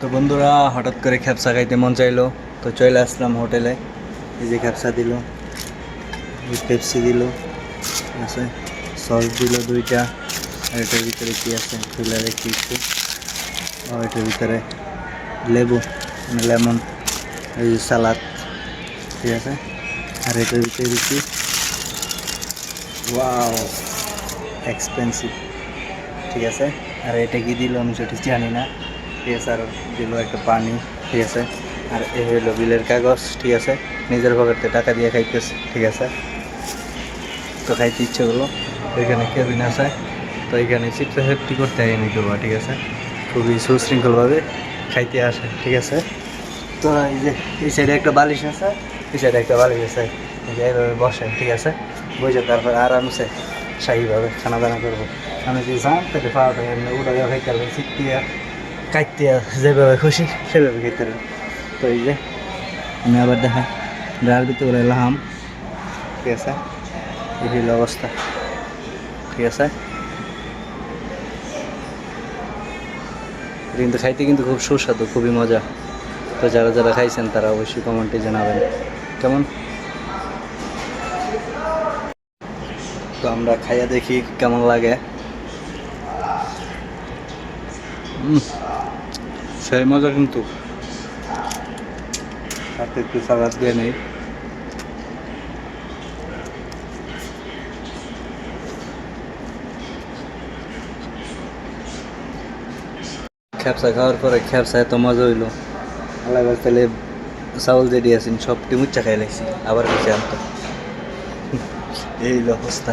তো বন্ধুরা হঠাৎ করে খ্যাপসা খাইতে মন চাইলো, তো চলে আসলাম হোটেলে। এই যে খ্যাপসা দিল, পেপসি দিল, আছে সস দিল দুইটা, আর এটার ভিতরে কি আছে খুলে রেখে একটু, আর এটার ভিতরে লেবু মানে লেমন, এই যে সালাদ, ঠিক আছে। আর এটার ভিতরে দিচ্ছি, ওয়াও এক্সপেন্সিভ, ঠিক আছে। আর এটা কি দিল আমি সেটা জানি না, ঠিক আছে। আর দিল একটা পানি, ঠিক আছে। আর এই হলো বিলের কাগজ, ঠিক আছে। নিজের পকেটে টাকা দিয়ে খাইতেছে, ঠিক আছে। তো খাইতে ইচ্ছে হলো, ওইখানে কেবিন আছে, তো এইখানে চিত্র সেফটি করতে হয় নিতে পারবো, ঠিক আছে। খুবই সুশৃঙ্খলভাবে খাইতে আসে, ঠিক আছে। তো এই যে এই সাইডে একটা বালিশ আছে, এই সাইডে একটা বালিশ আছে, এই যে এইভাবে বসে, ঠিক আছে। বসে তারপর আরামসে শাহীভাবে খানা দানা করবো। আমি যদি যান তাহলে পাওয়াটা এমনি উড়াই খাইতে পারবেন, চিত্তিয়া কাটতে যেভাবে খুশি সেভাবে খেতে পারবেন। তো এই যে আমি আবার দেখাই, ড্রাইভার দিতে বলে এলাম, ঠিক আছে। এই হইল অবস্থা, ঠিক আছে। কিন্তু খাইতে কিন্তু খুব সুস্বাদু, খুবই মজা। তো যারা যারা খাইছেন তারা অবশ্যই কমেন্টে জানাবেন কেমন। তো আমরা খাইয়া দেখি কেমন লাগে। সেই মজা কিন্তু, সাথে একটু সালাদ দিয়ে নেই। খ্যাপসা খাওয়ার পরে খ্যাপসা এত মজা হইলো, আল্লাহ তাহলে চাউল যে দিয়েছেন সবটি মুচ্চা খাই লাগছি, আবার কিছু আনতো। এই হলো অবস্থা।